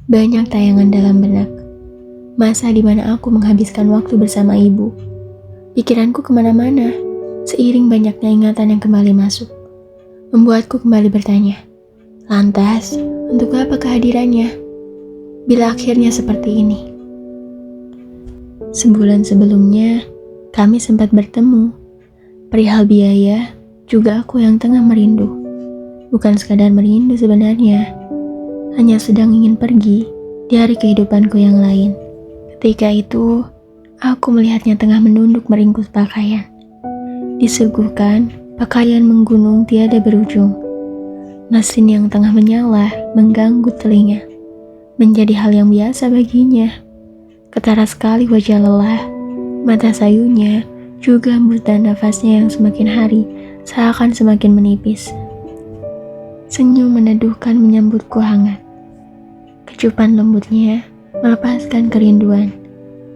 Banyak tayangan dalam benak. Masa di mana aku menghabiskan waktu bersama ibu. Pikiranku kemana-mana, seiring banyaknya ingatan yang kembali masuk. Membuatku kembali bertanya, lantas, untuk apa kehadirannya? Bila akhirnya seperti ini. Sebulan sebelumnya, kami sempat bertemu. Perihal biaya, juga aku yang tengah merindu. Bukan sekadar merindu sebenarnya, hanya sedang ingin pergi di hari kehidupanku yang lain. Ketika itu, aku melihatnya tengah menunduk meringkus pakaian. Disuguhkan pakaian menggunung tiada berujung. Mesin yang tengah menyala mengganggu telinga. Menjadi hal yang biasa baginya. Ketara sekali wajah lelah, mata sayunya, juga hembusan nafasnya yang semakin hari seakan semakin menipis. Senyum meneduhkan menyambutku hangat. Kecupan lembutnya melepaskan kerinduan,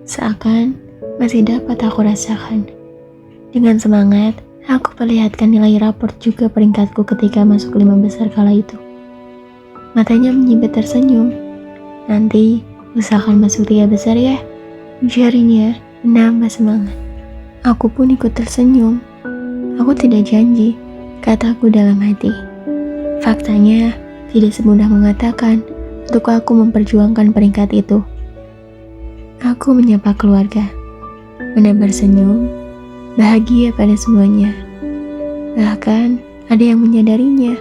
seakan masih dapat aku rasakan. Dengan semangat, aku perlihatkan nilai raport juga peringkatku ketika masuk 5 besar kala itu. Matanya menyibet tersenyum. Nanti, usahakan masuk 3 besar ya, ujarnya menambah semangat. Aku pun ikut tersenyum. Aku tidak janji, kataku dalam hati. Faktanya, tidak semudah mengatakan untuk aku memperjuangkan peringkat itu. Aku menyapa keluarga, menebar senyum, bahagia pada semuanya. Bahkan ada yang menyadarinya,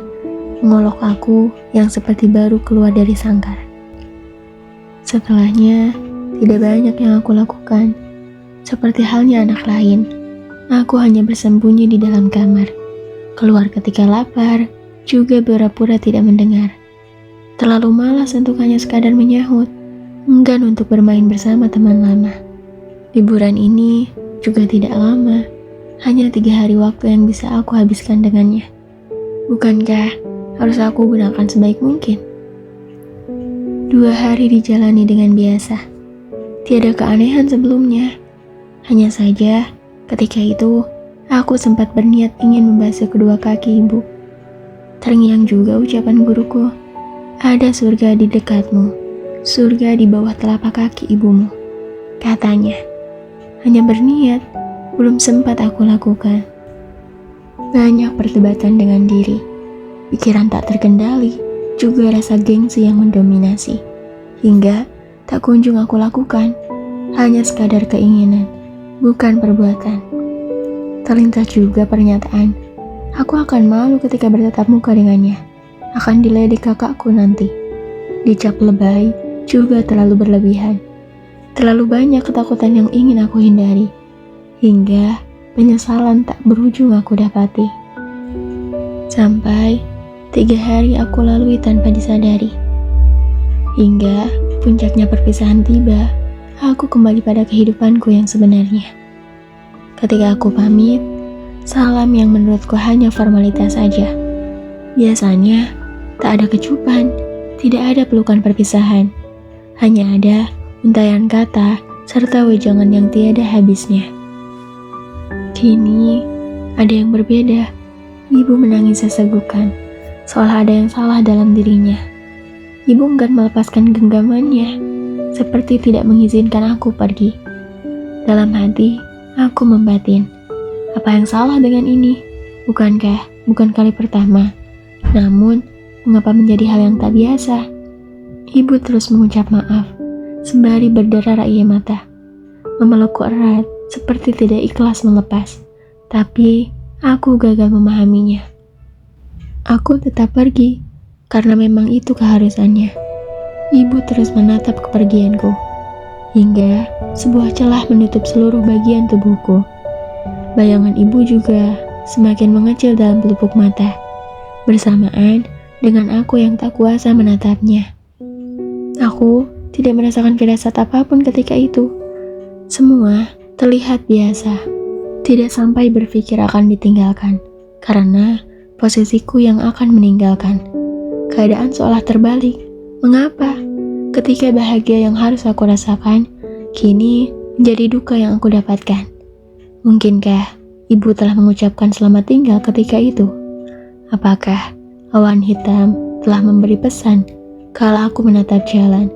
mengolok aku yang seperti baru keluar dari sangkar. Setelahnya, tidak banyak yang aku lakukan. Seperti halnya anak lain, aku hanya bersembunyi di dalam kamar. Keluar ketika lapar, juga pura-pura tidak mendengar. Terlalu malas untuk hanya sekadar menyahut, enggan untuk bermain bersama teman lama. Liburan ini juga tidak lama, hanya 3 hari waktu yang bisa aku habiskan dengannya. Bukankah harus aku gunakan sebaik mungkin? 2 hari dijalani dengan biasa. Tiada keanehan sebelumnya. Hanya saja, ketika itu, aku sempat berniat ingin membasuh kedua kaki ibu. Terngiang juga ucapan guruku, ada surga di dekatmu, surga di bawah telapak kaki ibumu. Katanya, hanya berniat, belum sempat aku lakukan. Banyak perdebatan dengan diri, pikiran tak terkendali, juga rasa gengsi yang mendominasi. Hingga tak kunjung aku lakukan, hanya sekadar keinginan, bukan perbuatan. Terlintas juga pernyataan, aku akan malu ketika bertatap muka dengannya. Akan diledek kakakku nanti. Dicap lebay, juga terlalu berlebihan. Terlalu banyak ketakutan yang ingin aku hindari. Hingga penyesalan tak berujung aku dapati. Sampai 3 hari aku lalui tanpa disadari. Hingga puncaknya perpisahan tiba, aku kembali pada kehidupanku yang sebenarnya. Ketika aku pamit, salam yang menurutku hanya formalitas saja. Biasanya, tak ada kecupan, tidak ada pelukan perpisahan. Hanya ada untayan kata serta wejangan yang tiada habisnya. Kini, ada yang berbeda. Ibu menangis sesegukan, seolah ada yang salah dalam dirinya. Ibu enggan melepaskan genggamannya, seperti tidak mengizinkan aku pergi. Dalam hati, aku membatin, apa yang salah dengan ini? Bukan kali pertama. Namun, mengapa menjadi hal yang tak biasa? Ibu terus mengucap maaf, sembari berderai air mata. Memelukku erat, seperti tidak ikhlas melepas. Tapi, aku gagal memahaminya. Aku tetap pergi, karena memang itu keharusannya. Ibu terus menatap kepergianku, hingga sebuah celah menutup seluruh bagian tubuhku. Bayangan ibu juga semakin mengecil dalam pelupuk mata, bersamaan dengan aku yang tak kuasa menatapnya. Aku tidak merasakan firasat apapun ketika itu. Semua terlihat biasa, tidak sampai berpikir akan ditinggalkan, karena posisiku yang akan meninggalkan. Keadaan seolah terbalik. Mengapa? Ketika bahagia yang harus aku rasakan, kini menjadi duka yang aku dapatkan. Mungkinkah ibu telah mengucapkan selamat tinggal ketika itu? Apakah awan hitam telah memberi pesan kalau aku menatap jalan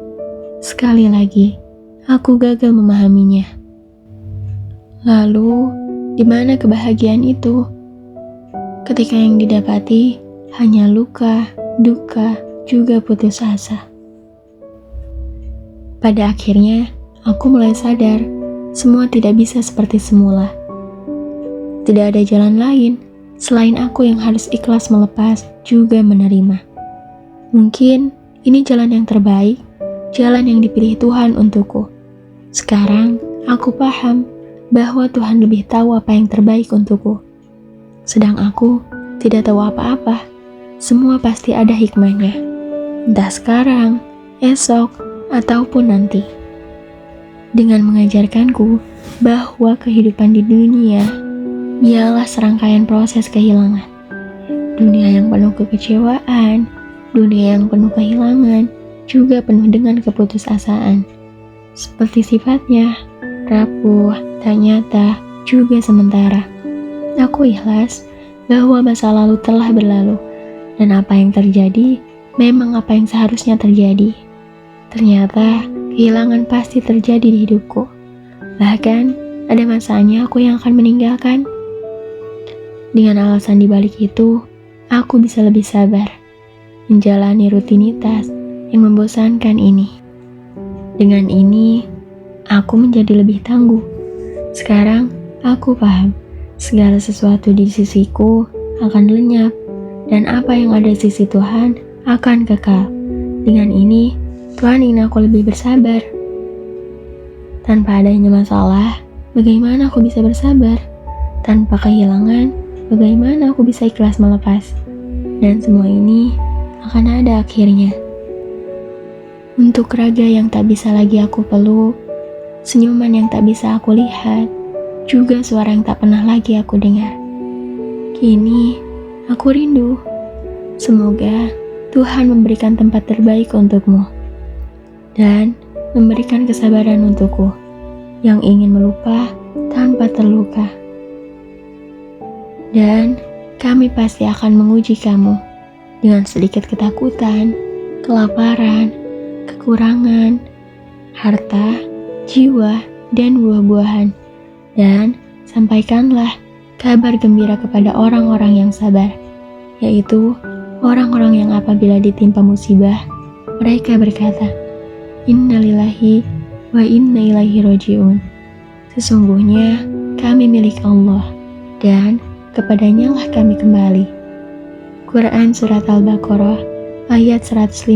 Sekali lagi, aku gagal memahaminya. Lalu, di mana kebahagiaan itu? Ketika yang didapati hanya luka, duka, juga putus asa. Pada akhirnya, aku mulai sadar, semua tidak bisa seperti semula. Tidak ada jalan lain, selain aku yang harus ikhlas melepas, juga menerima. Mungkin, ini jalan yang terbaik, jalan yang dipilih Tuhan untukku. Sekarang, aku paham bahwa Tuhan lebih tahu apa yang terbaik untukku. Sedang aku tidak tahu apa-apa, semua pasti ada hikmahnya. Entah sekarang, esok, ataupun nanti. Dengan mengajarkanku bahwa kehidupan di dunia ialah serangkaian proses kehilangan. Dunia yang penuh kekecewaan, dunia yang penuh kehilangan, juga penuh dengan keputusasaan. Seperti sifatnya, rapuh, tak nyata, juga sementara. Aku ikhlas bahwa masa lalu telah berlalu, dan apa yang terjadi memang apa yang seharusnya terjadi. Ternyata, kehilangan pasti terjadi di hidupku. Bahkan, ada masanya aku yang akan meninggalkan. Dengan alasan dibalik itu, aku bisa lebih sabar, menjalani rutinitas yang membosankan ini. Dengan ini, aku menjadi lebih tangguh. Sekarang, aku paham, segala sesuatu di sisiku akan lenyap, dan apa yang ada di sisi Tuhan akan kekal. Dengan ini, Tuhan ingin aku lebih bersabar. Tanpa adanya masalah, bagaimana aku bisa bersabar? Tanpa kehilangan, bagaimana aku bisa ikhlas melepas? Dan semua ini akan ada akhirnya. Untuk raga yang tak bisa lagi aku peluk, senyuman yang tak bisa aku lihat, juga suara yang tak pernah lagi aku dengar. Kini, aku rindu. Semoga Tuhan memberikan tempat terbaik untukmu dan memberikan kesabaran untukku yang ingin melupa tanpa terluka. Dan kami pasti akan menguji kamu dengan sedikit ketakutan, kelaparan, kekurangan, harta, jiwa, dan buah-buahan. Dan sampaikanlah kabar gembira kepada orang-orang yang sabar, yaitu orang-orang yang apabila ditimpa musibah, mereka berkata, Innalillahi wa inna ilaihi raji'un. Sesungguhnya kami milik Allah, dan kepadanya lah kami kembali. Quran Surat Al-Baqarah ayat 155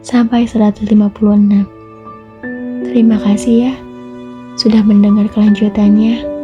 sampai 156. Terima kasih ya sudah mendengar kelanjutannya.